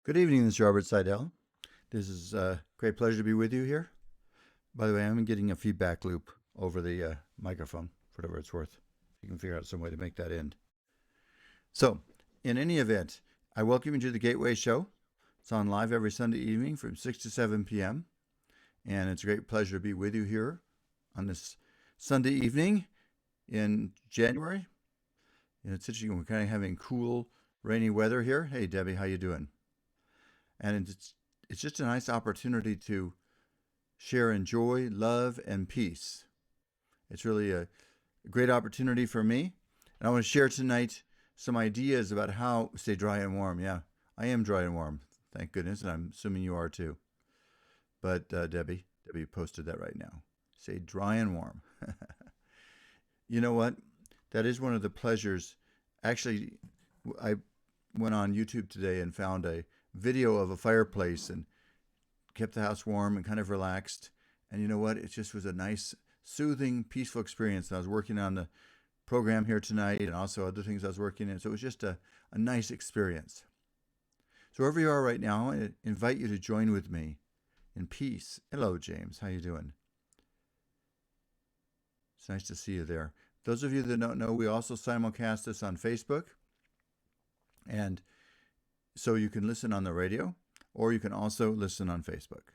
Good evening, this is Robert Sidell. This is a great pleasure to be with you here. By the way, I'm getting a feedback loop over the microphone, for whatever it's worth. You can figure out some way to make that end. So, in any event, I welcome you to the Gateway Show. It's on live every Sunday evening from 6 to 7 p.m. And it's a great pleasure to be with you here on this Sunday evening in January. And it's interesting, we're kind of having cool, rainy weather here. Hey, Debbie, how you doing? And it's just a nice opportunity to share in joy, love, and peace. It's really a great opportunity for me. And I want to share tonight some ideas about how stay dry and warm. Yeah, I am dry and warm, thank goodness, and I'm assuming you are too. But Debbie posted that right now. Stay dry and warm. You know what? That is one of the pleasures. Actually, I went on YouTube today and found a video of a fireplace and kept the house warm and kind of relaxed. And you know what? It just was a nice, soothing, peaceful experience. And I was working on the program here tonight and also other things I was working in. So it was just a nice experience. So wherever you are right now, I invite you to join with me in peace. Hello, James. How you doing? It's nice to see you there. Those of you that don't know, we also simulcast this on Facebook. And so you can listen on the radio, or you can also listen on Facebook.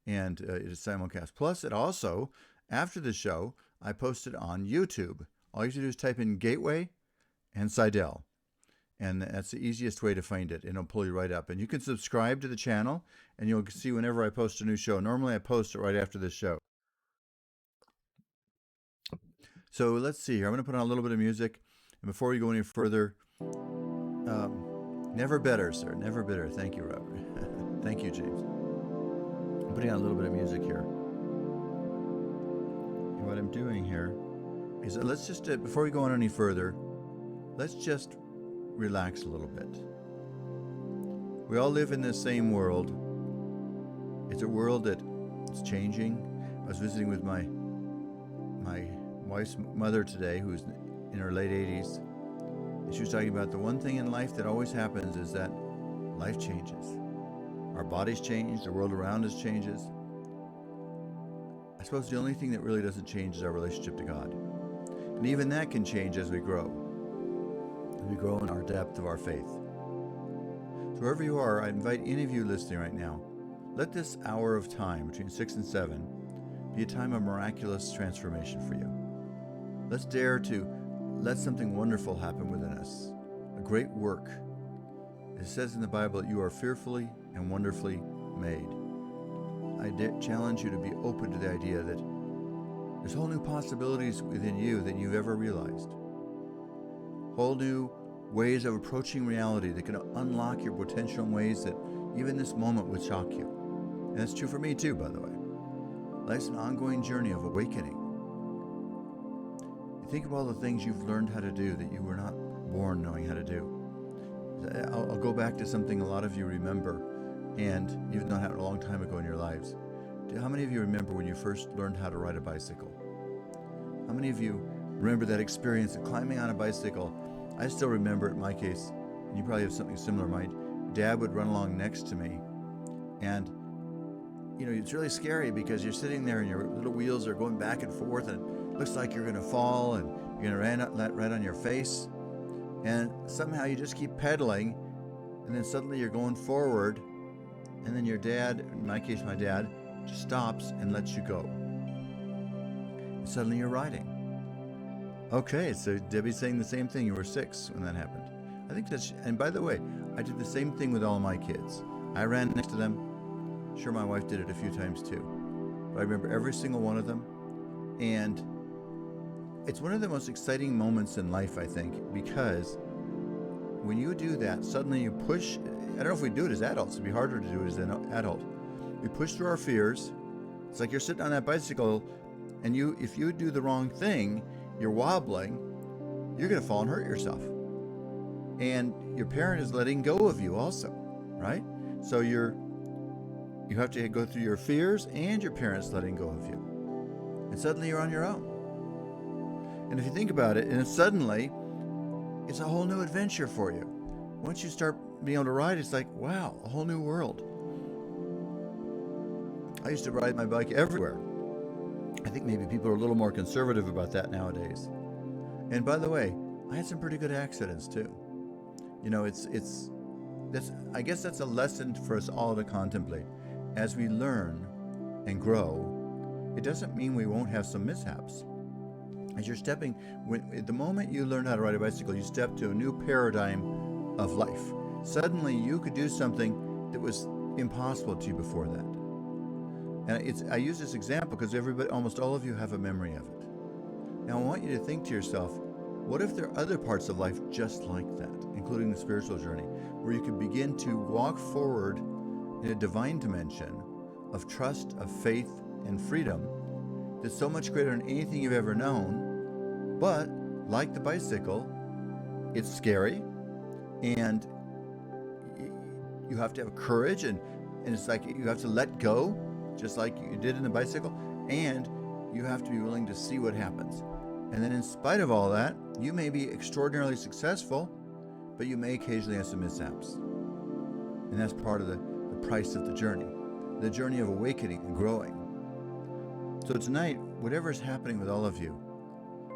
And it is simulcast. Plus, it also, after the show, I post it on YouTube. All you have to do is type in Gateway and Sidell. And that's the easiest way to find it. And it'll pull you right up. And you can subscribe to the channel, and you'll see whenever I post a new show. Normally, I post it right after this show. So let's see here. I'm going to put on a little bit of music. And before we go any further, never better, sir. Never better. Thank you, Robert. Thank you, James. I'm putting on a little bit of music here. And what I'm doing here is let's just, before we go on any further, let's just relax a little bit. We all live in this same world. It's a world that is changing. I was visiting with my wife's mother today, who's in her late 80s. She was talking about the one thing in life that always happens is that life changes. Our bodies change, the world around us changes. I suppose the only thing that really doesn't change is our relationship to God. And even that can change as we grow. As we grow in our depth of our faith. So wherever you are, I invite any of you listening right now, let this hour of time between 6 and 7 be a time of miraculous transformation for you. Let's dare to let something wonderful happen within us, a great work. It says in the Bible that you are fearfully and wonderfully made. I challenge you to be open to the idea that there's whole new possibilities within you than you've ever realized. Whole new ways of approaching reality that can unlock your potential in ways that even this moment would shock you. And that's true for me too, by the way. Life's an ongoing journey of awakening. Think of all the things you've learned how to do that you were not born knowing how to do. I'll go back to something a lot of you remember, and even though it happened a long time ago in your lives. How many of you remember when you first learned how to ride a bicycle? How many of you remember that experience of climbing on a bicycle? I still remember it in my case, and you probably have something similar. My dad would run along next to me, and you know, it's really scary because you're sitting there and your little wheels are going back and forth, and it looks like you're going to fall and you're going to land right on your face. And somehow you just keep pedaling, and then suddenly you're going forward, and then your dad, in my case my dad, just stops and lets you go. And suddenly you're riding. Okay, so Debbie's saying the same thing. You were 6 when that happened. I think that's, and by the way, I did the same thing with all my kids. I ran next to them. Sure, my wife did it a few times too. But I remember every single one of them. And it's one of the most exciting moments in life, I think, because when you do that, suddenly you push. I don't know if we do it as adults. It'd be harder to do it as an adult. We push through our fears. It's like you're sitting on that bicycle, and if you do the wrong thing, you're wobbling, you're going to fall and hurt yourself. And your parent is letting go of you also, right? So you have to go through your fears and your parents letting go of you. And suddenly you're on your own. And if you think about it, and suddenly it's a whole new adventure for you. Once you start being able to ride, it's like, wow, a whole new world. I used to ride my bike everywhere. I think maybe people are a little more conservative about that nowadays. And by the way, I had some pretty good accidents too. I guess that's a lesson for us all to contemplate. As we learn and grow, it doesn't mean we won't have some mishaps. As you're the moment you learn how to ride a bicycle, you step to a new paradigm of life. Suddenly you could do something that was impossible to you before that. And I use this example because almost all of you have a memory of it. Now I want you to think to yourself, what if there are other parts of life just like that, including the spiritual journey, where you can begin to walk forward in a divine dimension of trust, of faith, and freedom that's so much greater than anything you've ever known. But like the bicycle, it's scary, and you have to have courage, and it's like you have to let go, just like you did in the bicycle, and you have to be willing to see what happens. And then in spite of all that, you may be extraordinarily successful, but you may occasionally have some mishaps. And that's part of the price of the journey of awakening and growing. So tonight, whatever is happening with all of you,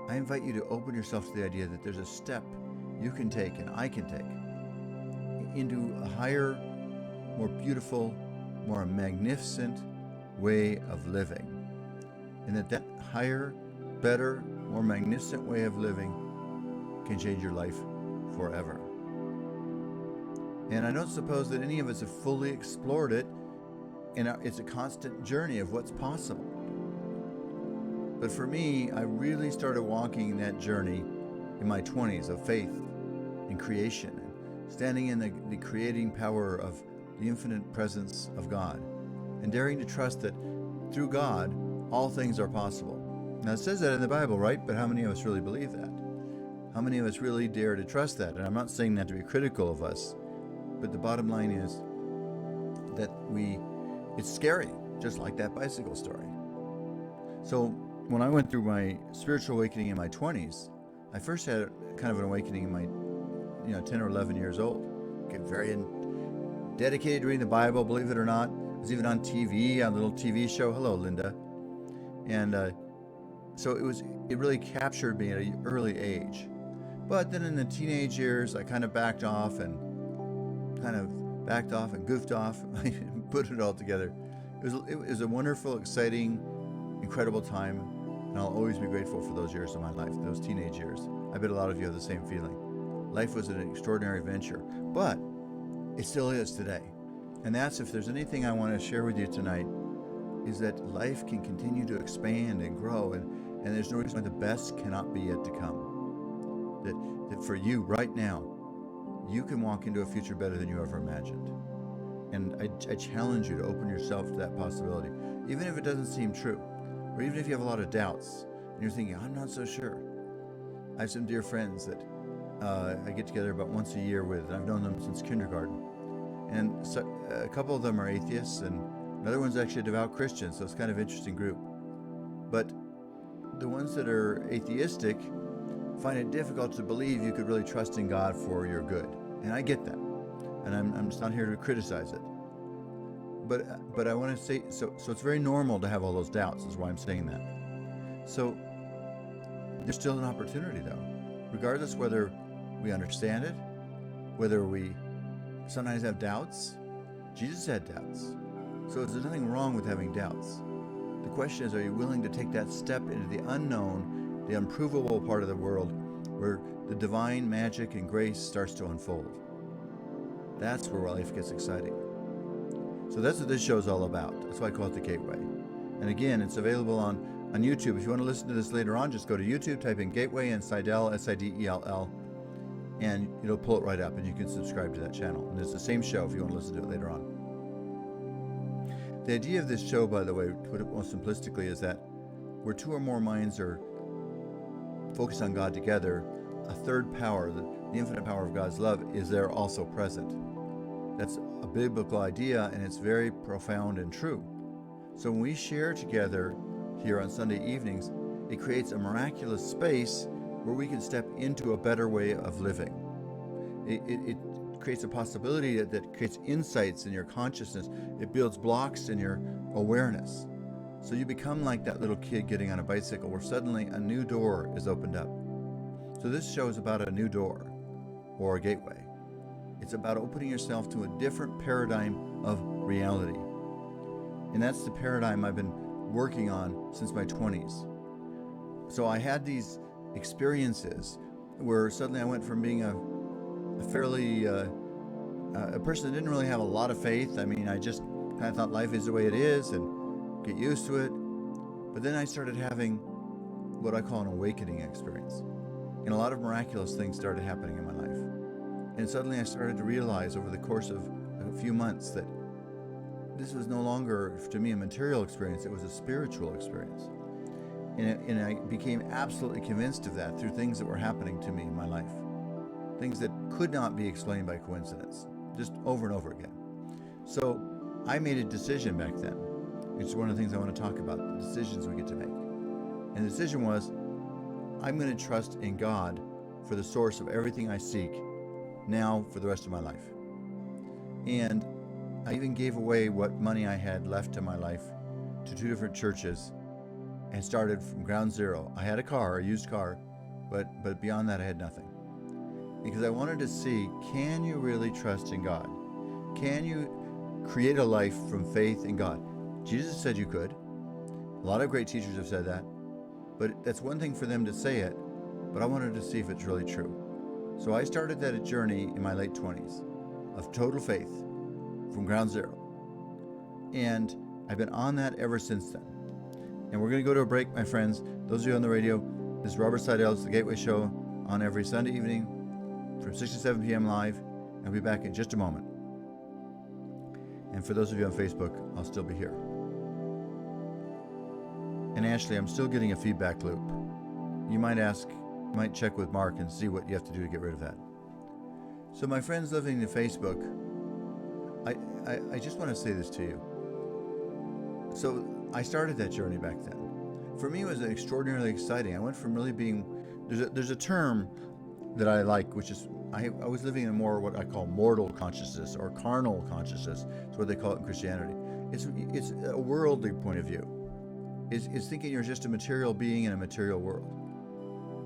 I invite you to open yourself to the idea that there's a step you can take and I can take into a higher, more beautiful, more magnificent way of living. And that higher, better, more magnificent way of living can change your life forever. And I don't suppose that any of us have fully explored it, and it's a constant journey of what's possible. But for me, I really started walking that journey in my 20s of faith and creation, and standing in the creating power of the infinite presence of God, and daring to trust that through God, all things are possible. Now it says that in the Bible, right? But how many of us really believe that? How many of us really dare to trust that? And I'm not saying that to be critical of us, but the bottom line is that it's scary, just like that bicycle story. So when I went through my spiritual awakening in my 20s, I first had kind of an awakening in my 10 or 11 years old. Get very dedicated to reading the Bible, believe it or not. I was even on TV, on a little TV show. Hello, Linda. And so it really captured me at an early age. But then in the teenage years, I kind of backed off and goofed off. I put it all together. It was a wonderful, exciting, incredible time, and I'll always be grateful for those years of my life, those teenage years. I bet a lot of you have the same feeling. Life was an extraordinary venture, but it still is today. And that's, if there's anything I want to share with you tonight, is that life can continue to expand and grow, and there's no reason why the best cannot be yet to come. That for you right now, you can walk into a future better than you ever imagined. And I challenge you to open yourself to that possibility, even if it doesn't seem true, or even if you have a lot of doubts and you're thinking, I'm not so sure. I have some dear friends that I get together about once a year with, and I've known them since kindergarten. And so, a couple of them are atheists, and another one's actually a devout Christian, so it's kind of an interesting group. But the ones that are atheistic find it difficult to believe you could really trust in God for your good. And I get that. And I'm just not here to criticize it. But I want to say, so it's very normal to have all those doubts, is why I'm saying that. So there's still an opportunity, though. Regardless whether we understand it, whether we sometimes have doubts. Jesus had doubts. So there's nothing wrong with having doubts. The question is, are you willing to take that step into the unknown, the unprovable part of the world, where the divine magic and grace starts to unfold? That's where life gets exciting. So that's what this show is all about. That's why I call it The Gateway. And again, it's available on YouTube. If you want to listen to this later on, just go to YouTube, type in Gateway and Sidell, Sidell, and it'll pull it right up, and you can subscribe to that channel. And it's the same show if you want to listen to it later on. The idea of this show, by the way, to put it most simplistically, is that where two or more minds are focused on God together, a third power, the infinite power of God's love, is there also present. That's a biblical idea, and it's very profound and true. So when we share together here on Sunday evenings, it creates a miraculous space where we can step into a better way of living. It creates a possibility that creates insights in your consciousness. It builds blocks in your awareness. So you become like that little kid getting on a bicycle where suddenly a new door is opened up. So this show is about a new door or a gateway. It's about opening yourself to a different paradigm of reality. And that's the paradigm I've been working on since my 20s. So I had these experiences where suddenly I went from being a fairly a person that didn't really have a lot of faith. I mean, I just kind of thought life is the way it is and get used to it. But then I started having what I call an awakening experience. And a lot of miraculous things started happening in my life. And suddenly I started to realize over the course of a few months that this was no longer, to me, a material experience. It was a spiritual experience. And I became absolutely convinced of that through things that were happening to me in my life. Things that could not be explained by coincidence, just over and over again. So I made a decision back then. It's one of the things I want to talk about, the decisions we get to make. And the decision was, I'm going to trust in God for the source of everything I seek now for the rest of my life. And I even gave away what money I had left in my life to 2 different churches and started from ground zero. I had a car, a used car, but beyond that I had nothing. Because I wanted to see, can you really trust in God? Can you create a life from faith in God? Jesus said you could. A lot of great teachers have said that. But that's one thing for them to say it, but I wanted to see if it's really true. So I started that journey in my late 20s of total faith from ground zero. And I've been on that ever since then. And we're going to go to a break, my friends. Those of you on the radio, this is Robert Sidell. It's the Gateway Show on every Sunday evening from 6 to 7 p.m. live. I'll be back in just a moment. And for those of you on Facebook, I'll still be here. And Ashley, I'm still getting a feedback loop. You might check with Mark and see what you have to do to get rid of that. So my friends living in Facebook, I just want to say this to you. So I started that journey back then. For me, it was extraordinarily exciting. I went from really being, there's a term that I like, which is, I was living in a more what I call mortal consciousness or carnal consciousness. It's what they call it in Christianity. It's a worldly point of view. It's thinking you're just a material being in a material world.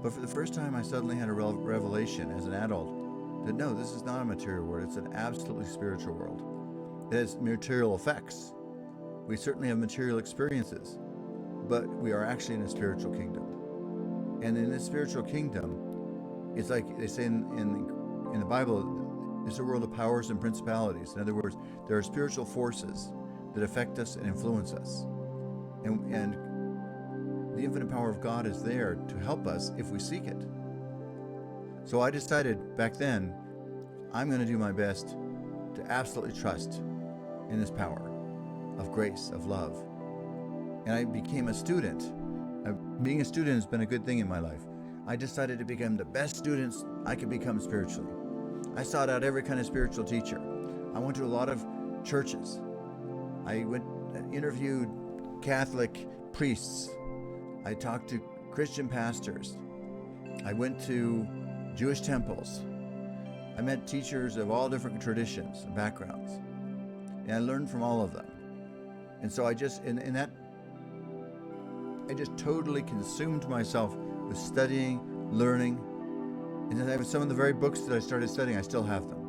But for the first time, I suddenly had a revelation as an adult that no, this is not a material world. It's an absolutely spiritual world. It has material effects. We certainly have material experiences, but we are actually in a spiritual kingdom. And in this spiritual kingdom, it's like they say in the Bible, it's a world of powers and principalities. In other words, there are spiritual forces that affect us and influence us. And the infinite power of God is there to help us if we seek it. So I decided back then, I'm going to do my best to absolutely trust in this power of grace, of love. And I became a student. Being a student has been a good thing in my life. I decided to become the best students I could become spiritually. I sought out every kind of spiritual teacher. I went to a lot of churches. I interviewed Catholic priests. I talked to Christian pastors. I went to Jewish temples. I met teachers of all different traditions and backgrounds. And I learned from all of them. And so I just totally consumed myself with studying, learning. And then I have some of the very books that I started studying, I still have them.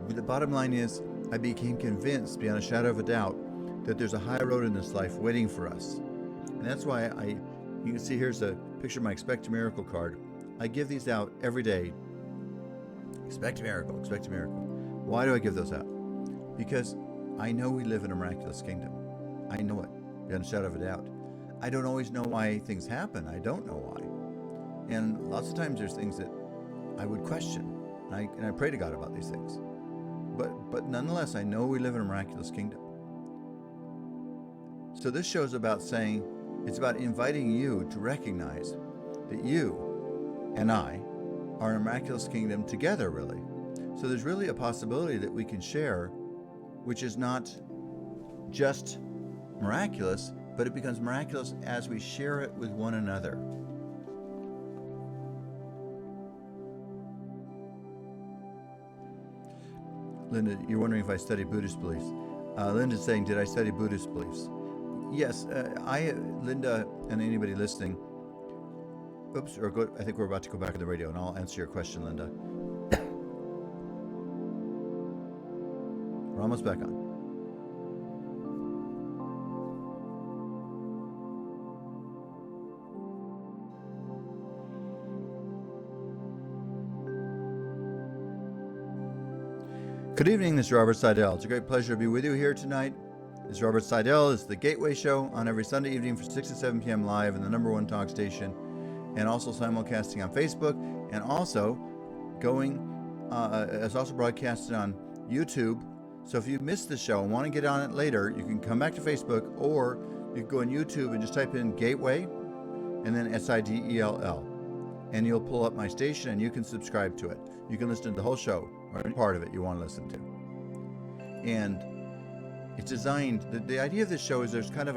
But the bottom line is, I became convinced beyond a shadow of a doubt that there's a high road in this life waiting for us. And that's why you can see here's a picture of my Expect a Miracle card. I give these out every day. Expect a miracle, expect a miracle. Why do I give those out? Because I know we live in a miraculous kingdom. I know it, beyond a shadow of a doubt. I don't always know why things happen. I don't know why. And lots of times there's things that I would question. And I pray to God about these things. But nonetheless, I know we live in a miraculous kingdom. So this show is about saying, it's about inviting you to recognize that you and I are in a miraculous kingdom together, really. So there's really a possibility that we can share, which is not just miraculous, but it becomes miraculous as we share it with one another. Linda, you're wondering if I study Buddhist beliefs. Linda's saying, did I study Buddhist beliefs? Yes, Linda, and anybody listening. Oops, I think we're about to go back to the radio, and I'll answer your question, Linda. We're almost back on. Good evening, this is Robert Sidell. It's a great pleasure to be with you here tonight. This is Robert Sidell. It's the Gateway Show on every Sunday evening from 6 to 7 p.m. live in the #1 talk station, and also simulcasting on Facebook, and also it's also broadcasted on YouTube. So if you missed the show and want to get on it later, you can come back to Facebook, or you can go on YouTube and just type in Gateway and then Sidell, and you'll pull up my station and you can subscribe to it. You can listen to the whole show or any part of it you want to listen to. And it's designed, the idea of this show is there's kind of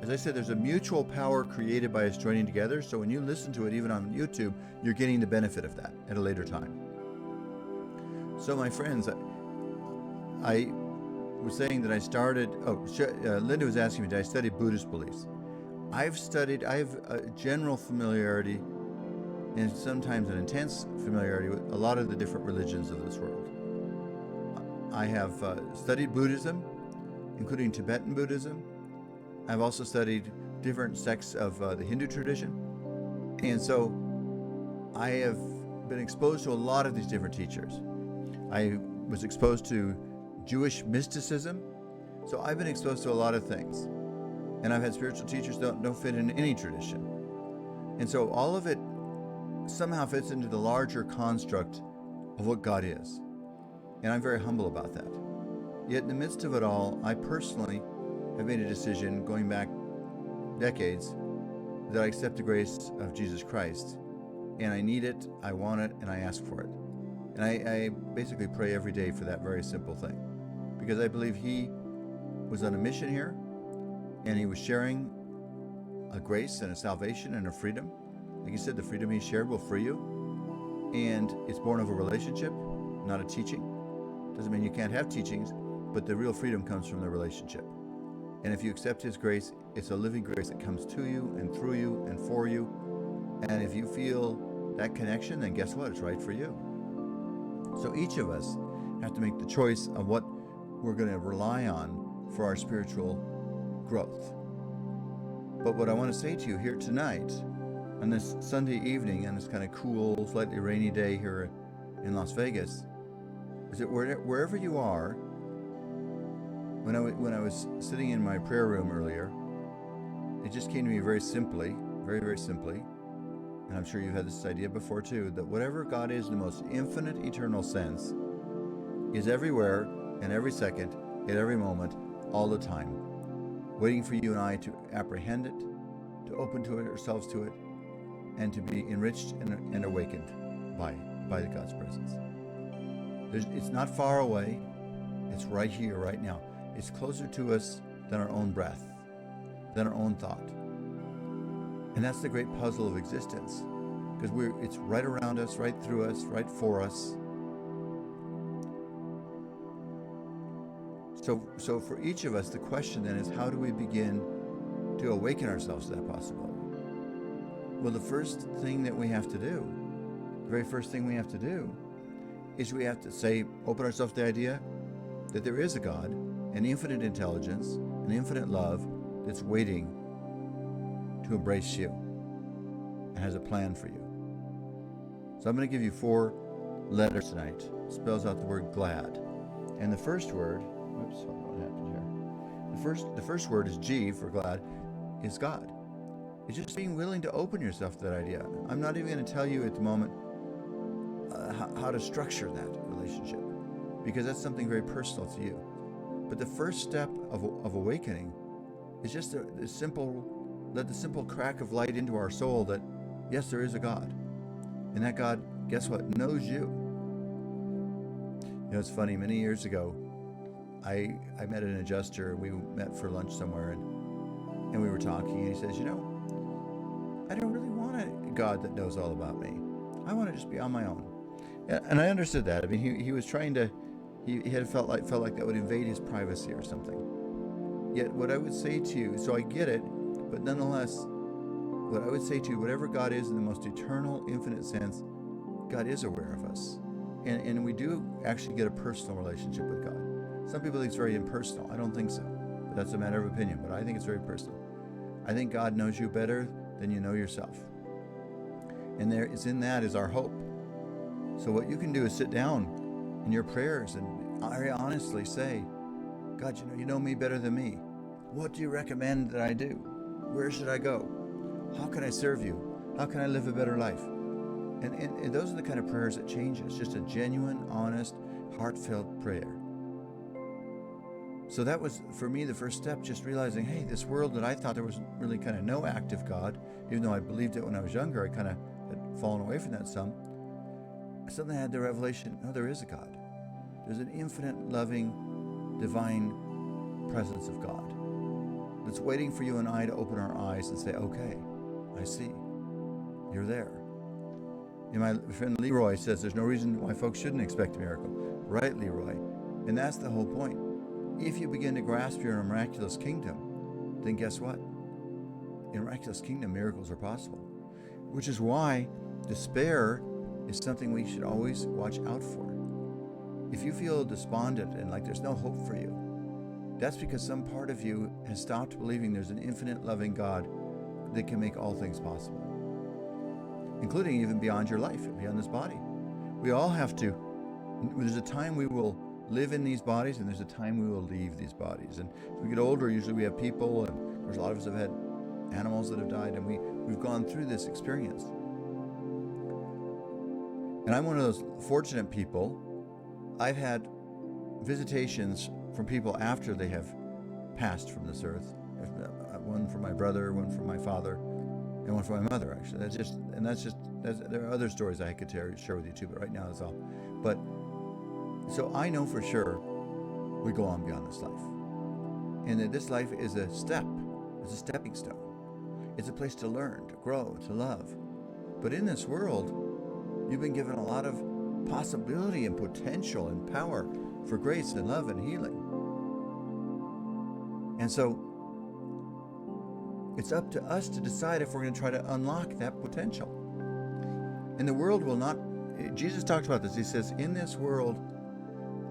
as I said, there's a mutual power created by us joining together. So when you listen to it, even on YouTube, you're getting the benefit of that at a later time. So my friends, I was saying that I started, Linda was asking me, did I study Buddhist beliefs? I have a general familiarity and sometimes an intense familiarity with a lot of the different religions of this world. I have studied Buddhism, including Tibetan Buddhism. I've also studied different sects of the Hindu tradition. And so I have been exposed to a lot of these different teachers. I was exposed to Jewish mysticism. So I've been exposed to a lot of things. And I've had spiritual teachers that don't fit in any tradition. And so all of it somehow fits into the larger construct of what God is. And I'm very humble about that. Yet in the midst of it all, I personally have made a decision going back decades that I accept the grace of Jesus Christ. And I need it, I want it, and I ask for it. And I basically pray every day for that very simple thing. Because I believe he was on a mission here, and he was sharing a grace and a salvation and a freedom. Like he said, the freedom he shared will free you. And it's born of a relationship, not a teaching. Doesn't mean you can't have teachings, but the real freedom comes from the relationship. And if you accept his grace, it's a living grace that comes to you and through you and for you. And if you feel that connection, then guess what? It's right for you. So each of us have to make the choice of what we're going to rely on for our spiritual growth. But what I want to say to you here tonight, on this Sunday evening, on this kind of cool, slightly rainy day here in Las Vegas, is that wherever you are, when I was sitting in my prayer room earlier, it just came to me very simply, very, very simply, and I'm sure you've had this idea before too, that whatever God is in the most infinite, eternal sense is everywhere and every second, at every moment, all the time, waiting for you and I to apprehend it, to open to it, ourselves to it, and to be enriched and awakened by God's presence. It's not far away. It's right here, right now. It's closer to us than our own breath, than our own thought. And that's the great puzzle of existence, because it's right around us, right through us, right for us. So for each of us, the question then is, how do we begin to awaken ourselves to that possibility? Well, the first thing that we have to do, the very first thing we have to do, is we have to open ourselves to the idea that there is a God, an infinite intelligence, an infinite love that's waiting to embrace you and has a plan for you. So I'm going to give you 4 letters tonight. It spells out the word glad. And the first word, what happened here? The first word is G for glad, is God. It's just being willing to open yourself to that idea. I'm not even going to tell you at the moment how to structure that relationship, because that's something very personal to you. But the first step of awakening is just let the simple crack of light into our soul that, yes, there is a God. And that God, guess what, knows you. You know, it's funny, many years ago, I met an adjuster. We met for lunch somewhere, and we were talking, and he says, I don't really want a God that knows all about me. I want to just be on my own. And I understood that. I mean, he was trying to he had felt like that would invade his privacy or something. Yet what I would say to you, so I get it, but nonetheless, what I would say to you, whatever God is in the most eternal, infinite sense, God is aware of us. And we do actually get a personal relationship with God. Some people think it's very impersonal. I don't think so. But that's a matter of opinion. But I think it's very personal. I think God knows you better than you know yourself. And there is in that is our hope. So what you can do is sit down in your prayers and very honestly say, God, you know me better than me. What do you recommend that I do? Where should I go? How can I serve you? How can I live a better life? And those are the kind of prayers that change us. Just a genuine, honest, heartfelt prayer. So that was, for me, the first step, just realizing, hey, this world that I thought there was really kind of no active God, even though I believed it when I was younger, I kind of had fallen away from that some. I suddenly had the revelation, no, there is a God. There's an infinite, loving, divine presence of God that's waiting for you and I to open our eyes and say, okay, I see. You're there. And my friend Leroy says there's no reason why folks shouldn't expect a miracle. Right, Leroy? And that's the whole point. If you begin to grasp your miraculous kingdom, then guess what? In a miraculous kingdom, miracles are possible. Which is why despair is something we should always watch out for. If you feel despondent and like there's no hope for you, that's because some part of you has stopped believing there's an infinite loving God that can make all things possible, including even beyond your life, beyond this body. We all have to. There's a time we will live in these bodies, and there's a time we will leave these bodies. And as we get older, usually we have people, and there's a lot of us have had animals that have died, and we've gone through this experience. And I'm one of those fortunate people. I've had visitations from people after they have passed from this earth. One from my brother, one from my father, and one from my mother, actually. There are other stories I could share with you too, but right now that's all. But so I know for sure we go on beyond this life. And that this life is a step, it's a stepping stone. It's a place to learn, to grow, to love. But in this world, you've been given a lot of possibility and potential and power for grace and love and healing. And so it's up to us to decide if we're going to try to unlock that potential. And the world will not, Jesus talks about this. He says, in this world,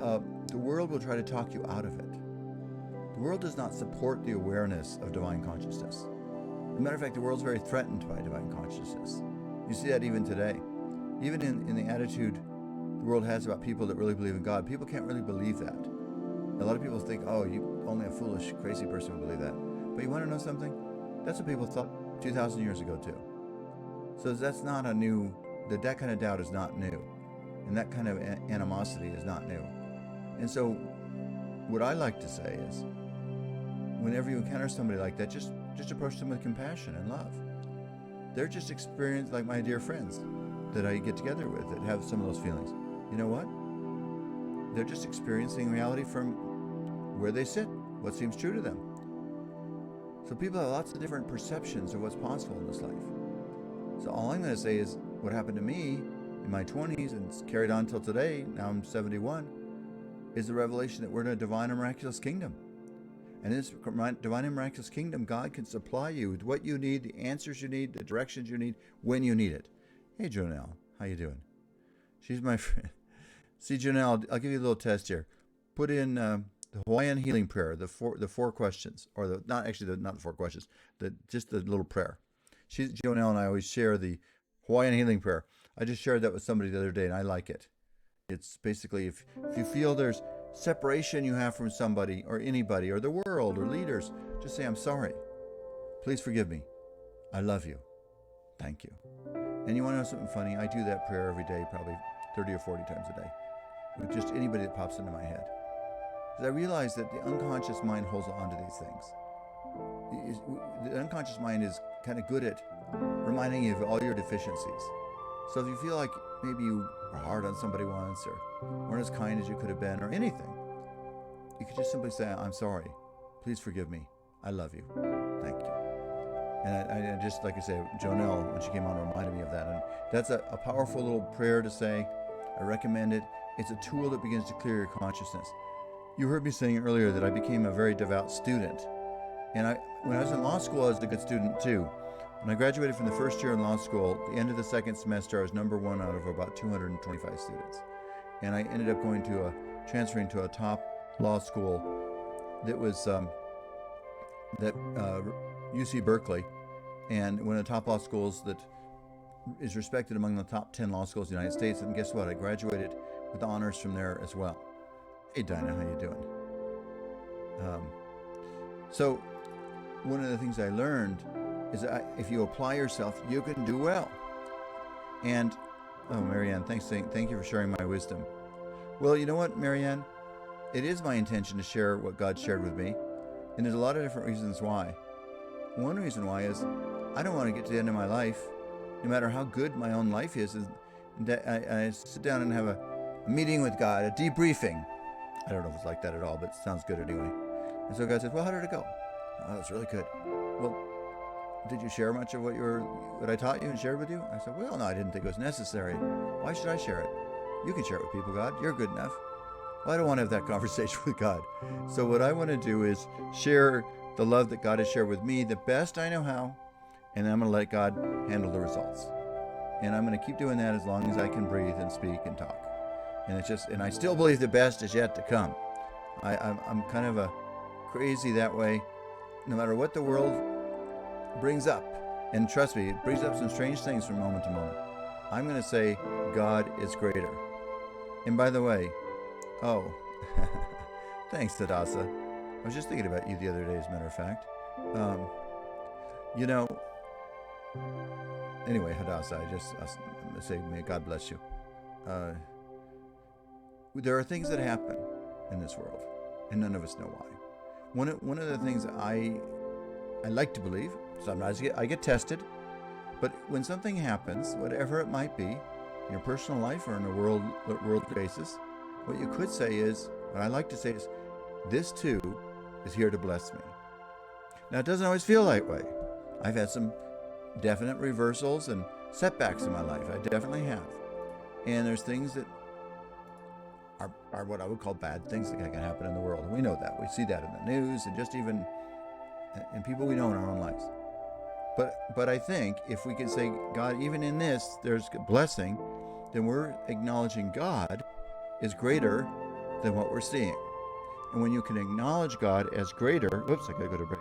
the world will try to talk you out of it. The world does not support the awareness of divine consciousness. As a matter of fact, the world's very threatened by divine consciousness. You see that even today. Even in the attitude the world has about people that really believe in God, people can't really believe that. A lot of people think, oh, only a foolish, crazy person would believe that. But you want to know something? That's what people thought 2,000 years ago too. So that's not a new, that kind of doubt is not new. And that kind of animosity is not new. And so what I like to say is, whenever you encounter somebody like that, just approach them with compassion and love. They're just experienced like my dear friends that I get together with that have some of those feelings. You know what? They're just experiencing reality from where they sit, what seems true to them. So people have lots of different perceptions of what's possible in this life. So all I'm going to say is what happened to me in my 20s and it's carried on till today, now I'm 71, is the revelation that we're in a divine and miraculous kingdom. And in this divine and miraculous kingdom, God can supply you with what you need, the answers you need, the directions you need, when you need it. Hey, Jonelle, how you doing? She's my friend. See, Jonelle, I'll give you a little test here. Put in the Hawaiian healing prayer, the four questions, or not the four questions, just the little prayer. Jonelle and I always share the Hawaiian healing prayer. I just shared that with somebody the other day, and I like it. It's basically if you feel there's separation you have from somebody or anybody or the world or leaders, just say, I'm sorry. Please forgive me. I love you. Thank you. And you want to know something funny? I do that prayer every day, probably 30 or 40 times a day, with just anybody that pops into my head. Because I realize that the unconscious mind holds on to these things. The unconscious mind is kind of good at reminding you of all your deficiencies. So if you feel like maybe you were hard on somebody once or weren't as kind as you could have been or anything, you could just simply say, I'm sorry. Please forgive me. I love you. Thank you. And I just, like I say, Jonelle, when she came on, reminded me of that. And that's a powerful little prayer to say. I recommend it. It's a tool that begins to clear your consciousness. You heard me saying earlier that I became a very devout student. And when I was in law school, I was a good student too. When I graduated from the first year in law school, at the end of the second semester, I was number one out of about 225 students. And I ended up transferring to a top law school that was UC Berkeley, and one of the top law schools that is respected among the top 10 law schools in the United States. And guess what? I graduated with honors from there as well. Hey, Dinah, how you doing? So one of the things I learned is that if you apply yourself, you can do well. And, oh, Marianne, thank you for sharing my wisdom. Well, you know what, Marianne? It is my intention to share what God shared with me. And there's a lot of different reasons why. One reason why is I don't want to get to the end of my life, no matter how good my own life is, I sit down and have a meeting with God, a debriefing. I don't know if it's like that at all, but it sounds good anyway. And so God says, well, how did it go? Oh, it was really good. Well, did you share much of what I taught you and shared with you? I said, well, no, I didn't think it was necessary. Why should I share it? You can share it with people, God. You're good enough. Well, I don't want to have that conversation with God. So what I want to do is share the love that God has shared with me the best I know how, and I'm going to let God handle the results. And I'm going to keep doing that as long as I can breathe and speak and talk. And I still believe the best is yet to come. I'm kind of a crazy that way. No matter what the world brings up, and trust me, it brings up some strange things from moment to moment, I'm going to say God is greater. And by the way, thanks, Tadasa. I was just thinking about you the other day, as a matter of fact. Anyway, Hadassah, I'm going to say, may God bless you. There are things that happen in this world, and none of us know why. One of the things I like to believe, sometimes I get tested, but when something happens, whatever it might be, in your personal life or on a world basis, what you could say is, what I like to say is, this too is here to bless me. Now, it doesn't always feel that way. I've had some definite reversals and setbacks in my life. I definitely have. And there's things that are what I would call bad things that can happen in the world. And we know that. We see that in the news and just even in people we know in our own lives. But I think if we can say, God, even in this, there's blessing, then we're acknowledging God is greater than what we're seeing. And when you can acknowledge God as greater, I gotta go to break,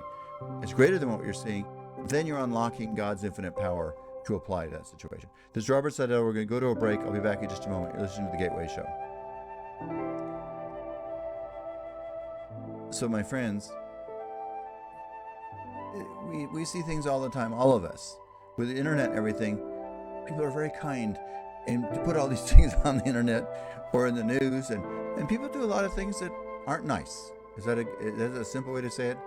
as greater than what you're seeing, then you're unlocking God's infinite power to apply to that situation. This is Robert Sidell. We're going to go to a break. I'll be back in just a moment. You're listening to The Gateway Show. So, my friends, we see things all the time, all of us. With the internet and everything, people are very kind. And to put all these things on the internet or in the news, and people do a lot of things that aren't nice. Is that a simple way to say it?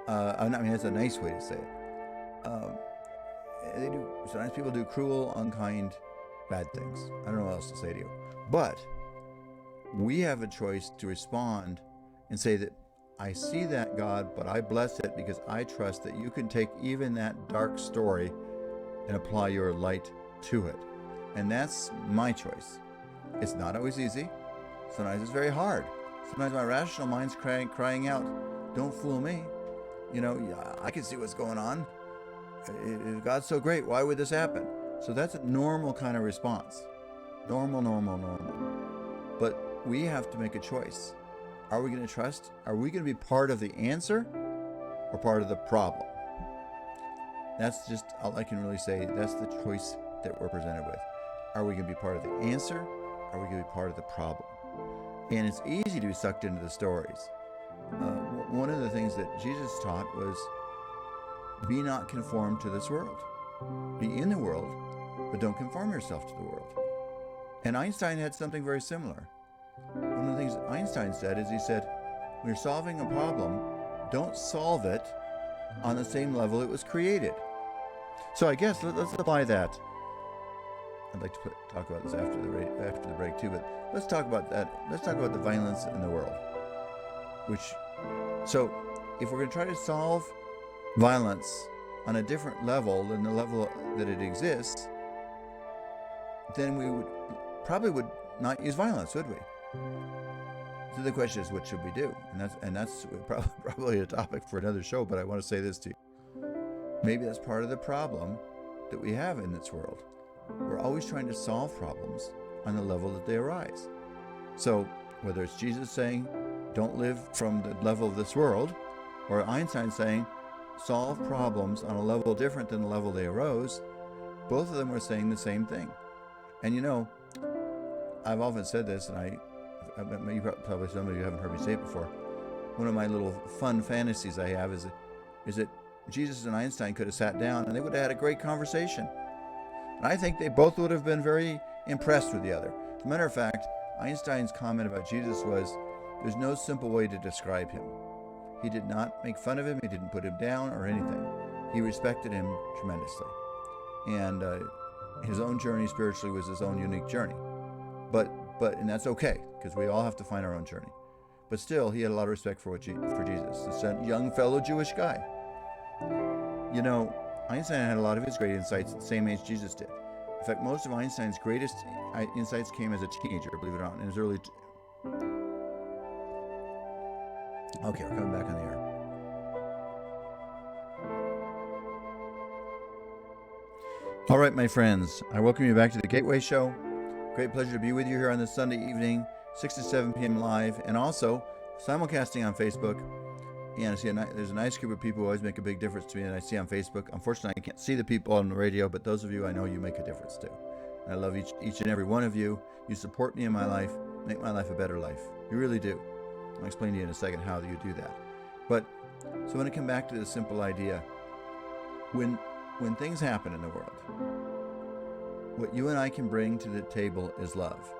That's a nice way to say it. Sometimes people do cruel, unkind, bad things. I don't know what else to say to you. But we have a choice to respond and say that I see that, God, but I bless it because I trust that you can take even that dark story and apply your light to it. And that's my choice. It's not always easy. Sometimes it's very hard. Sometimes my rational mind's crying out, don't fool me. I can see what's going on. If God's so great, why would this happen? So that's a normal kind of response. Normal. But we have to make a choice. Are we going to trust? Are we going to be part of the answer or part of the problem? That's just all I can really say. That's the choice that we're presented with. Are we going to be part of the answer? Are we going to be part of the problem? And it's easy to be sucked into the stories. One of the things that Jesus taught was, be not conformed to this world. Be in the world, but don't conform yourself to the world. And Einstein had something very similar. One of the things Einstein said is, he said, when you're solving a problem, don't solve it on the same level it was created. So I guess let's apply that. I'd like to talk about this after the break too, but let's talk about that. Let's talk about the violence in the world. So if we're going to try to solve violence on a different level than the level that it exists, then we would not use violence, would we? So the question is, what should we do? And that's probably a topic for another show, but I want to say this to you. Maybe that's part of the problem that we have in this world. We're always trying to solve problems on the level that they arise. So whether it's Jesus saying, don't live from the level of this world, or Einstein saying, solve problems on a level different than the level they arose, both of them are saying the same thing. And you know, I've often said this, and probably some of you haven't heard me say it before. One of my little fun fantasies I have is that Jesus and Einstein could have sat down and they would have had a great conversation. And I think they both would have been very impressed with the other. As a matter of fact, Einstein's comment about Jesus was, there's no simple way to describe him. He did not make fun of him, he didn't put him down or anything. He respected him tremendously. And his own journey spiritually was his own unique journey. And that's okay, because we all have to find our own journey. But still, he had a lot of respect for Jesus, this young fellow Jewish guy. You know, Einstein had a lot of his great insights at the same age Jesus did. In fact, most of Einstein's greatest insights came as a teenager, believe it or not, in his early... Okay, we're coming back on the air. All right, my friends, I welcome you back to the Gateway Show. Great pleasure to be with you here on this Sunday evening, 6 to 7 p.m. live, and also simulcasting on Facebook. And I see there's a nice group of people who always make a big difference to me, and I see on Facebook. Unfortunately, I can't see the people on the radio, but those of you I know, you make a difference too. And I love each and every one of you. You support me in my life, make my life a better life. You really do. I'll explain to you in a second how you do that. But so I want to come back to this simple idea. When things happen in the world, what you and I can bring to the table is love.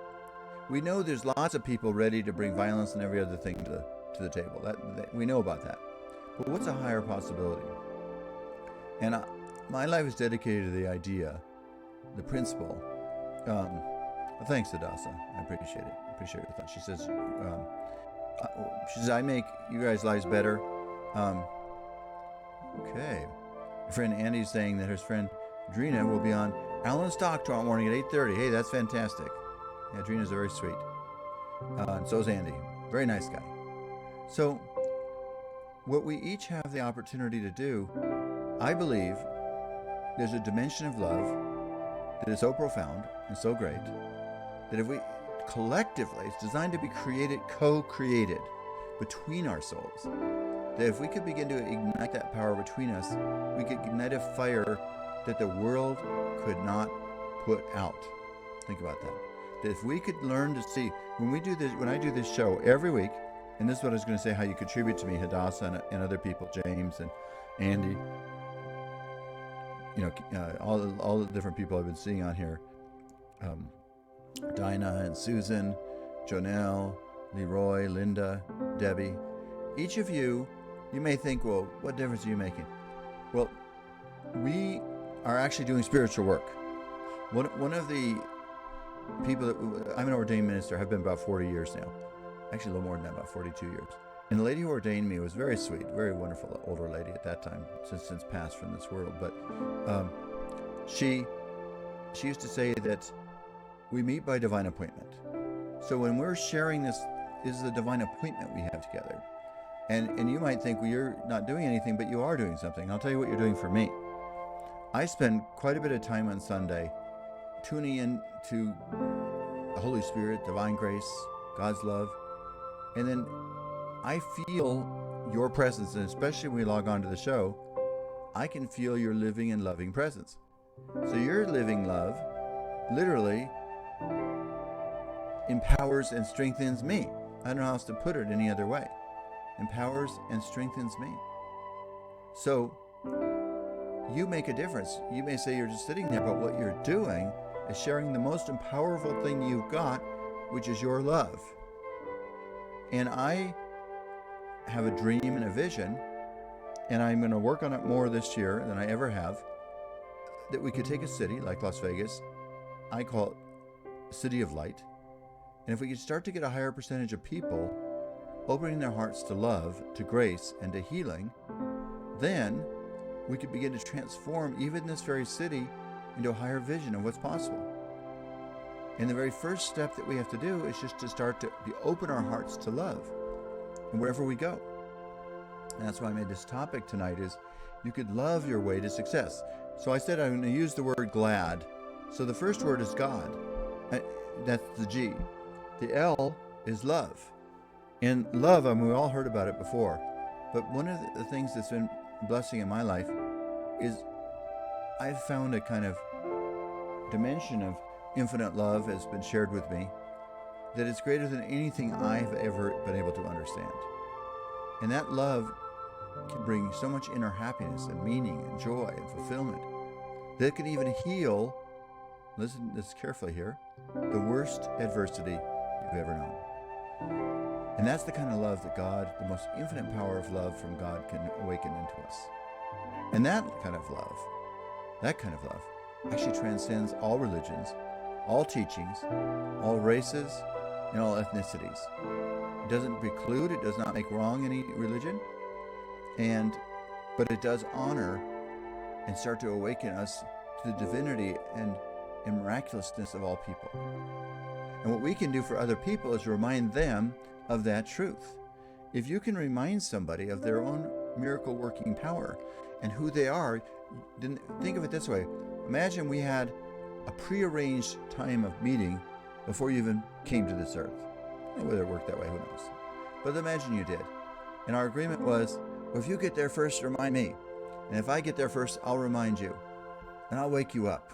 We know there's lots of people ready to bring violence and every other thing to the table. We know about that. But what's a higher possibility? And my life is dedicated to the idea, the principle. Thanks, Adasa. I appreciate it. I appreciate your thought. She says, I make you guys' lives better. Okay. My friend Andy's saying that his friend Drina will be on Alan's Talk tomorrow morning at 8:30. Hey, that's fantastic. Yeah, Drina's very sweet. And so is Andy. Very nice guy. So, what we each have the opportunity to do, I believe, there's a dimension of love that is so profound and so great that if we collectively, it's designed to be co-created between our souls, that if we could begin to ignite that power between us, we could ignite a fire that the world could not put out. Think about that. That if we could learn to see, when I do this show every week, and this is what I was going to say, how you contribute to me, Hadassah and other people, James and Andy, all the different people I've been seeing on here, Dinah and Susan, Jonelle, Leroy, Linda, Debbie. Each of you may think, well, what difference are you making? Well, we are actually doing spiritual work. One of the people I'm an ordained minister, have been about 40 years now. Actually, a little more than that, about 42 years. And the lady who ordained me was very sweet, very wonderful, older lady at that time, since passed from this world. But she used to say that we meet by divine appointment. So when we're sharing this is the divine appointment we have together. And you might think, well, you're not doing anything, but you are doing something. I'll tell you what you're doing for me. I spend quite a bit of time on Sunday tuning in to the Holy Spirit, divine grace, God's love. And then I feel your presence, and especially when we log on to the show, I can feel your living and loving presence. So your living love literally empowers and strengthens me. I don't know how else to put it any other way. Empowers and strengthens me. So you make a difference. You may say you're just sitting there, but what you're doing is sharing the most powerful thing you've got, which is your love. And I have a dream and a vision, and I'm going to work on it more this year than I ever have, that we could take a city like Las Vegas. I call it City of Light. And if we could start to get a higher percentage of people opening their hearts to love, to grace, and to healing, then we could begin to transform even this very city into a higher vision of what's possible. And the very first step that we have to do is just to start to open our hearts to love, and wherever we go. And that's why I made this topic tonight is you could love your way to success. So I said I'm going to use the word glad. So the first word is God. That's the G. The L is love. And love, I mean, we all heard about it before. But one of the things that's been a blessing in my life is I've found a kind of dimension of infinite love has been shared with me that is greater than anything I've ever been able to understand. And that love can bring so much inner happiness and meaning and joy and fulfillment that it can even heal, listen this carefully here, the worst adversity you've ever known. And that's the kind of love that God, the most infinite power of love from God, can awaken into us. And that kind of love actually transcends all religions, all teachings, all races, and all ethnicities. It doesn't preclude, it does not make wrong any religion, but it does honor and start to awaken us to the divinity and miraculousness of all people. And what we can do for other people is remind them of that truth. If you can remind somebody of their own miracle working power and who they are, then think of it this way. Imagine we had a prearranged time of meeting before you even came to this earth. Whether it worked that way, who knows? But imagine you did. And our agreement was, well, if you get there first, remind me. And if I get there first, I'll remind you. And I'll wake you up.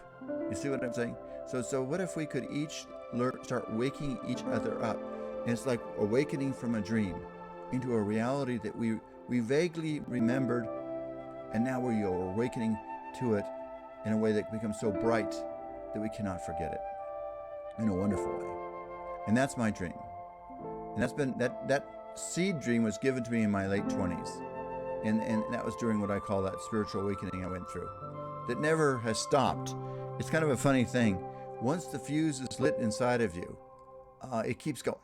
You see what I'm saying? So what if we could each start waking each other up? And it's like awakening from a dream into a reality that we vaguely remembered, and now we're awakening to it in a way that becomes so bright that we cannot forget it in a wonderful way. And that's my dream. And that's been that seed dream was given to me in my late 20s. And that was during what I call that spiritual awakening I went through. That never has stopped. It's kind of a funny thing. Once the fuse is lit inside of you, it keeps going.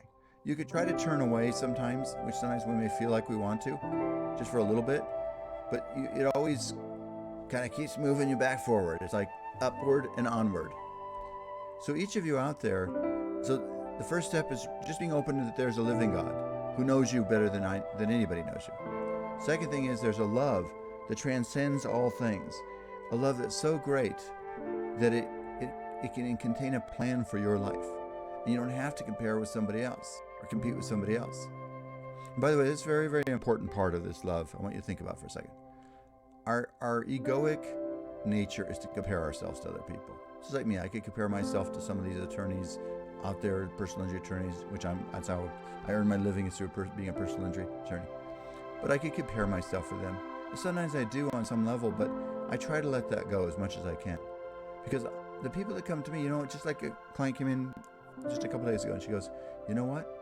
You could try to turn away sometimes, which sometimes we may feel like we want to, just for a little bit, but it always kind of keeps moving you back forward. It's like upward and onward. So each of you out there, so the first step is just being open that there's a living God who knows you better than anybody knows you. Second thing is there's a love that transcends all things, a love that's so great that it can contain a plan for your life. And you don't have to compare with somebody else or compete with somebody else. And by the way, this is a very, very important part of this love I want you to think about for a second. Our egoic nature is to compare ourselves to other people. Just like me, I could compare myself to some of these attorneys out there, personal injury attorneys, that's how I earn my living, is through being a personal injury attorney. But I could compare myself with them. And sometimes I do on some level, but I try to let that go as much as I can. Because the people that come to me, just like a client came in just a couple days ago, and she goes, you know what?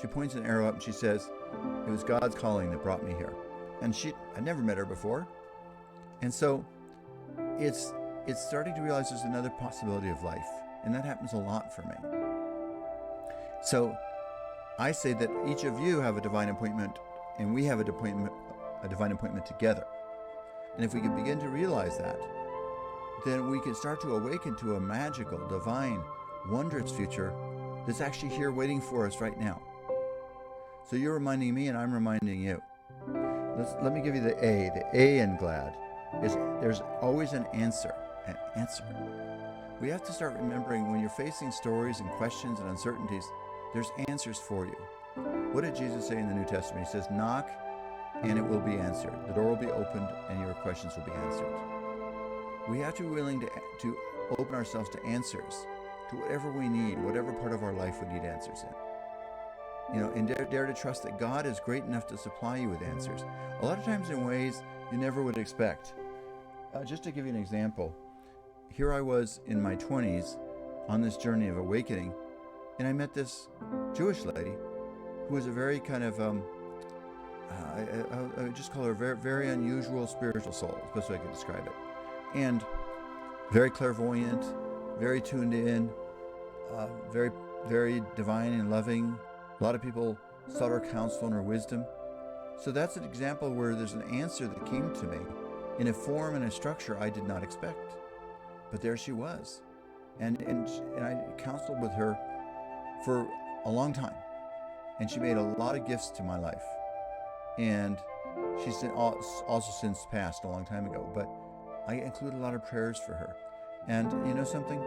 She points an arrow up and she says, it was God's calling that brought me here. And I never met her before. And so it's starting to realize there's another possibility of life. And that happens a lot for me. So I say that each of you have a divine appointment, and we have a divine appointment together. And if we can begin to realize that, then we can start to awaken to a magical, divine, wondrous future that's actually here waiting for us right now. So you're reminding me and I'm reminding you. Let me give you the A. The A in glad is there's always an answer. An answer. We have to start remembering when you're facing stories and questions and uncertainties, there's answers for you. What did Jesus say in the New Testament? He says, knock and it will be answered. The door will be opened and your questions will be answered. We have to be willing to open ourselves to answers, to whatever we need, whatever part of our life we need answers in. And dare to trust that God is great enough to supply you with answers. A lot of times in ways you never would expect. Just to give you an example, here I was in my 20s on this journey of awakening, and I met this Jewish lady who was a very kind of, I would just call her a very, very unusual spiritual soul, is the best way I could describe it. And very clairvoyant, very tuned in, very, very divine and loving. A lot of people sought her counsel and her wisdom. So that's an example where there's an answer that came to me in a form and a structure I did not expect. But there she was. And I counseled with her for a long time, and she made a lot of gifts to my life. And she's also since passed a long time ago, but I include a lot of prayers for her. And you know something?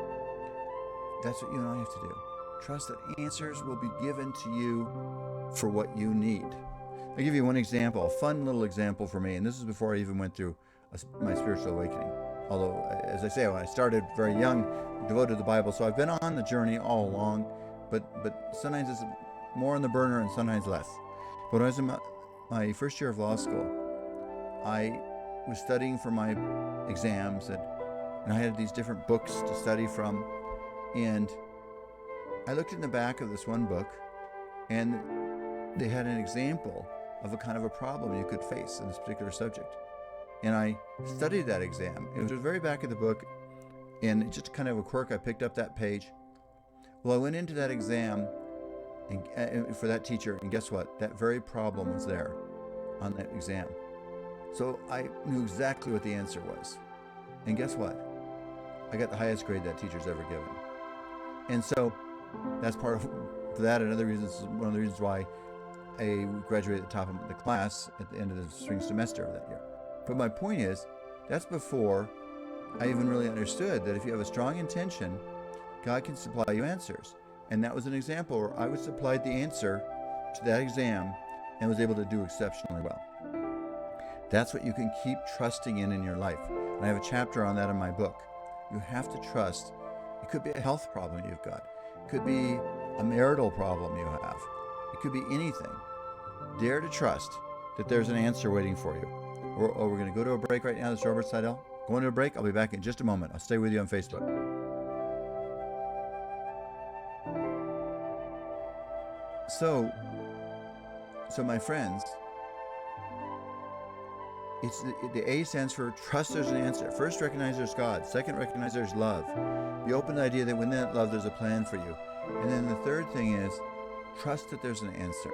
That's what you and I have to do. Trust that answers will be given to you for what you need. I'll give you one example, a fun little example for me, and this is before I even went through my spiritual awakening. Although, as I say, when I started very young, devoted to the Bible, so I've been on the journey all along, but sometimes it's more on the burner and sometimes less. But when I was in my first year of law school, I was studying for my exams, and I had these different books to study from, and I looked in the back of this one book, and they had an example of a kind of a problem you could face in this particular subject. And I studied that exam. It was the very back of the book, and just kind of a quirk, I picked up that page. Well, I went into that exam and for that teacher, and guess what? That very problem was there on that exam. So I knew exactly what the answer was. And guess what? I got the highest grade that teacher's ever given. And so that's part of that. Another reason, one of the reasons why I graduated at the top of the class at the end of the spring semester of that year. But my point is, that's before I even really understood that if you have a strong intention, God can supply you answers. And that was an example where I was supplied the answer to that exam and was able to do exceptionally well. That's what you can keep trusting in your life. And I have a chapter on that in my book. You have to trust. It could be a health problem you've got. It could be a marital problem you have. It could be anything. Dare to trust that there's an answer waiting for you. We're going to go to a break right now. This is Robert Sidell. Going to a break. I'll be back in just a moment. I'll stay with you on Facebook. So my friends, it's the A stands for trust there's an answer. First, recognize there's God. Second, recognize there's love. Be open to the idea that within that love, there's a plan for you. And then the third thing is trust that there's an answer.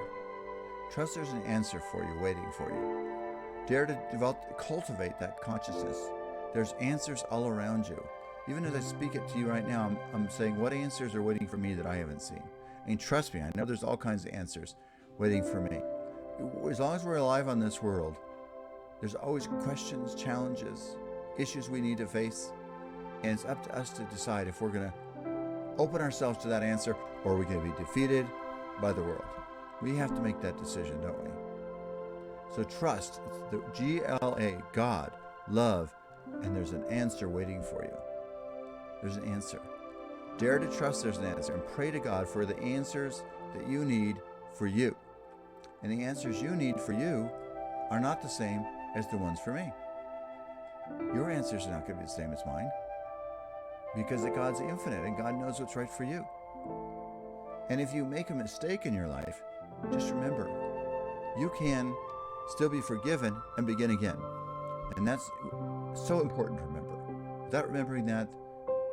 Trust there's an answer for you, waiting for you. Dare to cultivate that consciousness. There's answers all around you. Even as I speak it to you right now, I'm saying, what answers are waiting for me that I haven't seen? And trust me, I know there's all kinds of answers waiting for me. As long as we're alive on this world, there's always questions, challenges, issues we need to face. And it's up to us to decide if we're going to open ourselves to that answer or are we going to be defeated by the world. We have to make that decision, don't we? So trust, it's the GLA, God, love, and there's an answer waiting for you. There's an answer. Dare to trust there's an answer and pray to God for the answers that you need for you. And the answers you need for you are not the same as the ones for me. Your answers are not going to be the same as mine because God's infinite and God knows what's right for you. And if you make a mistake in your life, just remember, you can still be forgiven and begin again. And that's so important to remember. Without remembering that,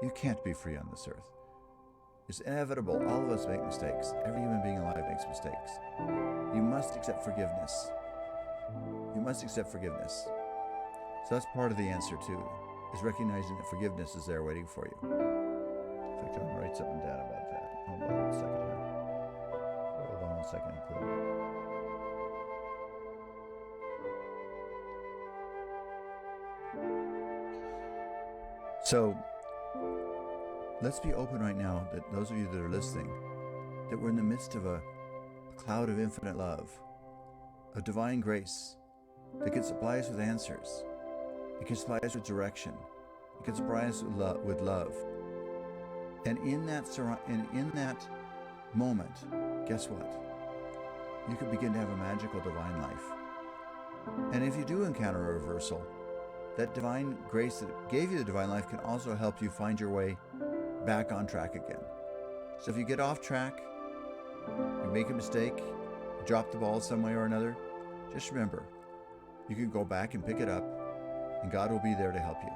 you can't be free on this earth. It's inevitable. All of us make mistakes. Every human being alive makes mistakes. You must accept forgiveness. You must accept forgiveness. So that's part of the answer too, is recognizing that forgiveness is there waiting for you. In fact, I'm going to write something down about that. Hold on one second here. Hold on 1 second, include. So let's be open right now, that those of you that are listening, that we're in the midst of a cloud of infinite love, of divine grace that can supply us with answers. It can supply us with direction. It can supply us with love. And in that moment, guess what? You can begin to have a magical divine life. And if you do encounter a reversal, that divine grace that gave you the divine life can also help you find your way back on track again. So if you get off track, you make a mistake, you drop the ball some way or another, just remember, you can go back and pick it up, and God will be there to help you.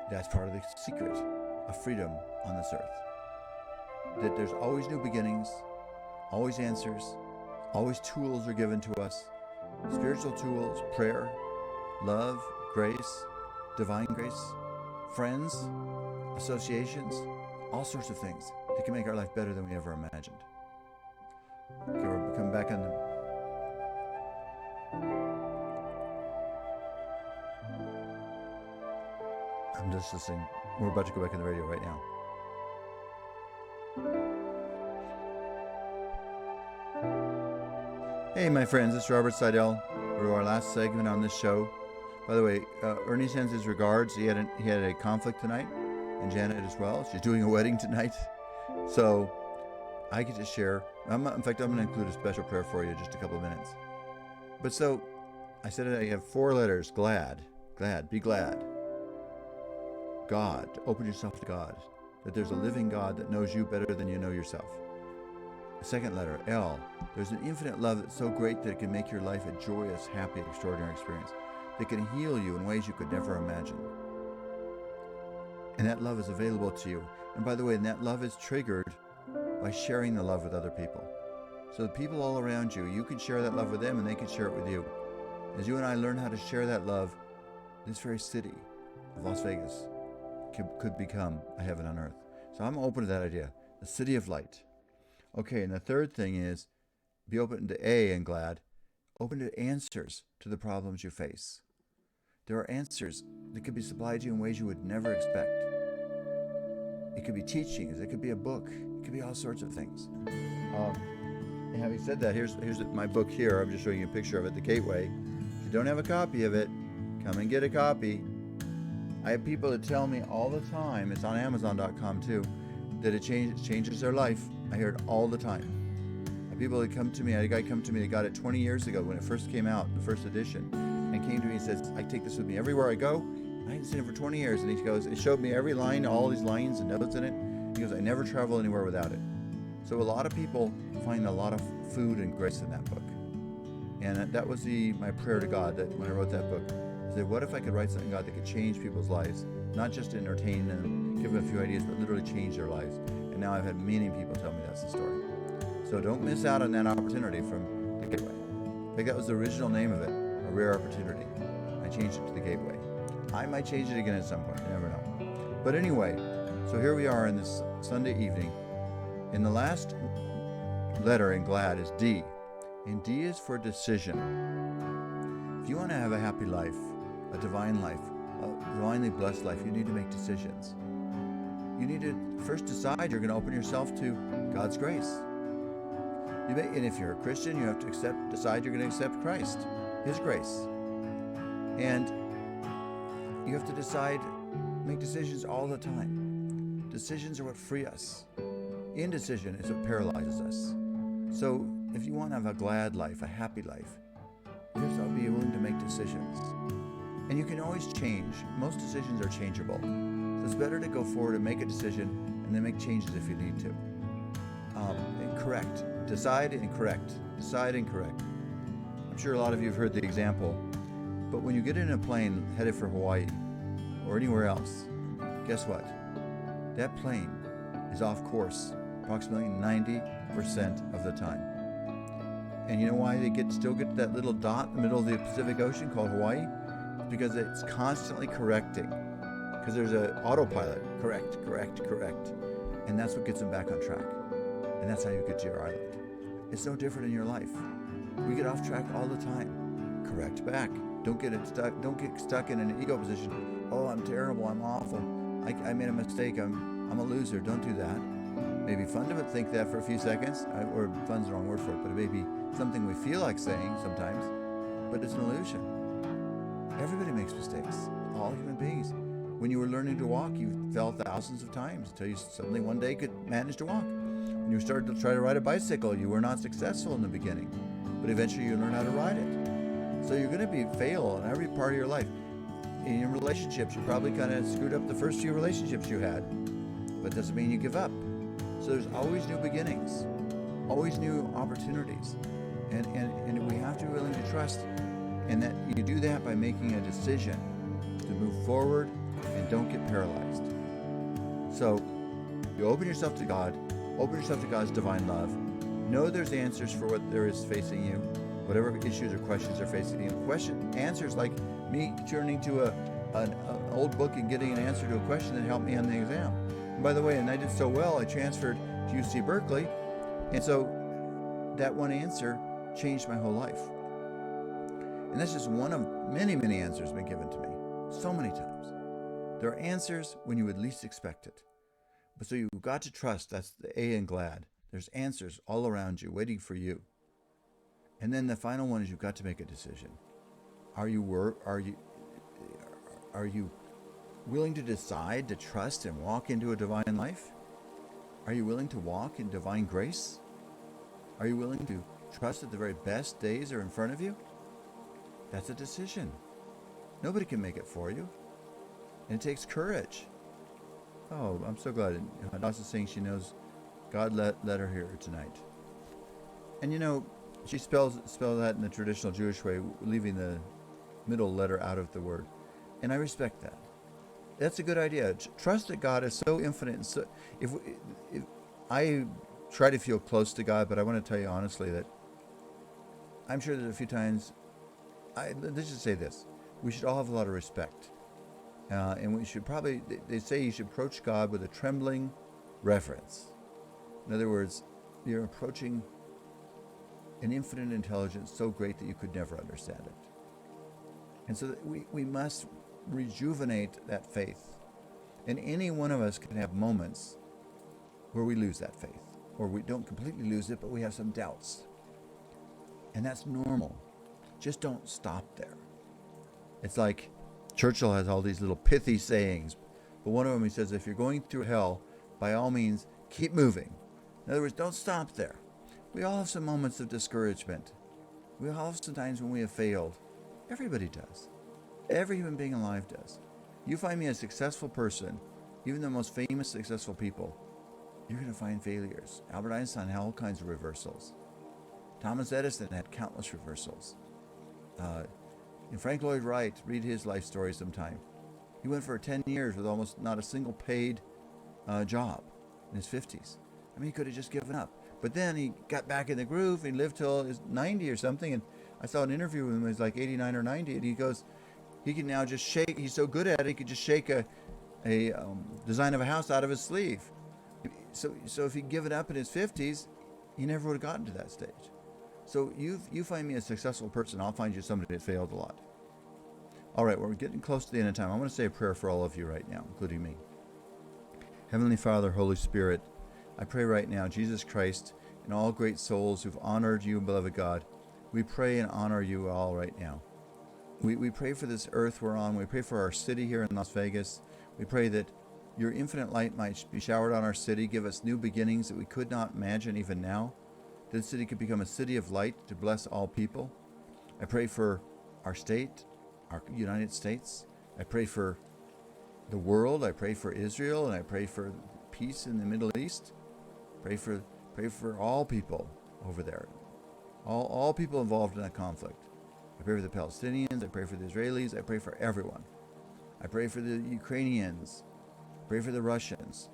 That's part of the secret of freedom on this earth. That there's always new beginnings, always answers, always tools are given to us. Spiritual tools, prayer, love, grace, divine grace, friends, associations, all sorts of things that can make our life better than we ever imagined. Okay, we're coming back on the... I'm just listening. We're about to go back on the radio right now. Hey, my friends, it's Robert Sidell. We're our last segment on this show. By the way, Ernie sends his regards. He had a conflict tonight, and Janet as well. She's doing a wedding tonight. So I get to share. In fact, I'm going to include a special prayer for you in just a couple of minutes. But so I said I have 4 letters. Glad, be glad. God, open yourself to God. That there's a living God that knows you better than you know yourself. The second letter, L. There's an infinite love that's so great that it can make your life a joyous, happy, extraordinary experience. That can heal you in ways you could never imagine. And that love is available to you. And by the way, that love is triggered by sharing the love with other people. So the people all around you, you can share that love with them and they can share it with you. As you and I learn how to share that love, this very city of Las Vegas could become a heaven on earth. So I'm open to that idea. The city of light. Okay, and the third thing is be open to A and glad. Open to answers to the problems you face. There are answers that could be supplied to you in ways you would never expect. It could be teachings. It could be a book. It could be all sorts of things. And having said that, here's my book here. I'm just showing you a picture of it, The Gateway. If you don't have a copy of it, come and get a copy. I have people that tell me all the time, it's on Amazon.com too, that it changes their life. I hear it all the time. People that come to me, I had a guy come to me that got it 20 years ago when it first came out, the first edition, and came to me and says, I take this with me everywhere I go. I hadn't seen it for 20 years. And he goes, it showed me every line, all these lines and notes in it. He goes, I never travel anywhere without it. So a lot of people find a lot of food and grace in that book. And that was my prayer to God that when I wrote that book. I said, what if I could write something, God, that could change people's lives? Not just entertain them, give them a few ideas, but literally change their lives. And now I've had many people tell me that's the story. So don't miss out on that opportunity from The Gateway. I think that was the original name of it, A Rare Opportunity. I changed it to The Gateway. I might change it again at some point, you never know. But anyway, so here we are in this Sunday evening. And the last letter in glad is D. And D is for decision. If you want to have a happy life, a divine life, a divinely blessed life, you need to make decisions. You need to first decide you're going to open yourself to God's grace. And if you're a Christian, you have to decide you're going to accept Christ, His grace. And you have to make decisions all the time. Decisions are what free us. Indecision is what paralyzes us. So if you want to have a glad life, a happy life, you have to be willing to make decisions. And you can always change. Most decisions are changeable. So it's better to go forward and make a decision and then make changes if you need to. And correct. Decide and correct. Decide and correct. I'm sure a lot of you have heard the example, but when you get in a plane headed for Hawaii or anywhere else, guess what? That plane is off course approximately 90% of the time. And you know why they still get that little dot in the middle of the Pacific Ocean called Hawaii? It's because it's constantly correcting. Because there's an autopilot. Correct. And that's what gets them back on track. And that's how you get to your island. It's no different in your life. We get off track all the time. Correct back. Don't get stuck in an ego position. Oh, I'm terrible. I'm awful. I made a mistake. I'm a loser. Don't do that. Maybe fun to think that for a few seconds. Or fun's the wrong word for it, but it may be something we feel like saying sometimes. But it's an illusion. Everybody makes mistakes. All human beings. When you were learning to walk, you fell thousands of times until you suddenly one day could manage to walk. When you started to try to ride a bicycle, you were not successful in the beginning, but eventually you learn how to ride it. So you're going to fail in every part of your life. In your relationships, you probably kind of screwed up the first few relationships you had, but it doesn't mean you give up. So there's always new beginnings, always new opportunities, and we have to be willing to trust, and that you do that by making a decision to move forward and don't get paralyzed. So you open yourself to God, open yourself to God's divine love. Know there's answers for what there is facing you, whatever issues or questions are facing you. Answers like me turning to an old book and getting an answer to a question that helped me on the exam. And by the way, and I did so well, I transferred to UC Berkeley, and so that one answer changed my whole life. And that's just one of many, many answers been given to me, so many times. There are answers when you would least expect it. But so you've got to trust, that's the A in glad. There's answers all around you, waiting for you. And then the final one is you've got to make a decision. Are you willing to decide to trust and walk into a divine life? Are you willing to walk in divine grace? Are you willing to trust that the very best days are in front of you? That's a decision. Nobody can make it for you. And it takes courage. Oh, I'm so glad. Natasha's saying she knows God let her hear tonight. And she spells that in the traditional Jewish way, leaving the middle letter out of the word. And I respect that. That's a good idea. Trust that God is so infinite. And so, if I try to feel close to God, but I want to tell you honestly that I'm sure there's a few times, let's just say this, we should all have a lot of respect. And we should probably, they say you should approach God with a trembling reverence. In other words, you're approaching an infinite intelligence so great that you could never understand it. And so we must rejuvenate that faith. And any one of us can have moments where we lose that faith, or we don't completely lose it, but we have some doubts. And that's normal. Just don't stop there. It's like Churchill has all these little pithy sayings, but one of them, he says, if you're going through hell, by all means, keep moving. In other words, don't stop there. We all have some moments of discouragement. We all have some times when we have failed. Everybody does. Every human being alive does. You find me a successful person, even the most famous successful people, you're going to find failures. Albert Einstein had all kinds of reversals. Thomas Edison had countless reversals. And Frank Lloyd Wright, read his life story sometime. He went for 10 years with almost not a single paid job in his 50s. I mean, he could have just given up. But then he got back in the groove. He lived till his 90 or something. And I saw an interview with him when he was like 89 or 90. And he goes, he can now just shake. He's so good at it, he could just shake a design of a house out of his sleeve. So if he'd given up in his 50s, he never would have gotten to that stage. So you find me a successful person, I'll find you somebody that failed a lot. All right, we're getting close to the end of time. I want to say a prayer for all of you right now, including me. Heavenly Father, Holy Spirit, I pray right now, Jesus Christ, and all great souls who've honored you, beloved God, we pray and honor you all right now. We pray for this earth we're on. We pray for our city here in Las Vegas. We pray that your infinite light might be showered on our city, give us new beginnings that we could not imagine even now. This city could become a city of light to bless all people. I pray for our state, our United States. I pray for the world. I pray for Israel, and I pray for peace in the Middle East. Pray for all people over there, all people involved in that conflict. I pray for the Palestinians. I pray for the Israelis. I pray for everyone. I pray for the Ukrainians. I pray for the Russians.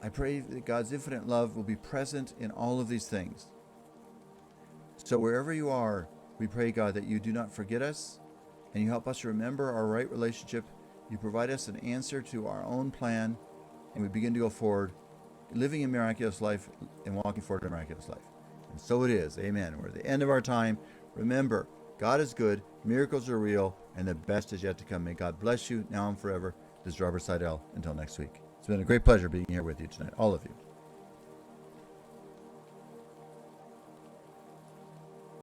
I pray that God's infinite love will be present in all of these things. So wherever you are, we pray, God, that you do not forget us, and you help us remember our right relationship. You provide us an answer to our own plan, and we begin to go forward, living a miraculous life and walking forward in a miraculous life. And so it is. Amen. We're at the end of our time. Remember, God is good, miracles are real, and the best is yet to come. May God bless you now and forever. This is Robert Sidell. Until next week. It's been a great pleasure being here with you tonight, all of you.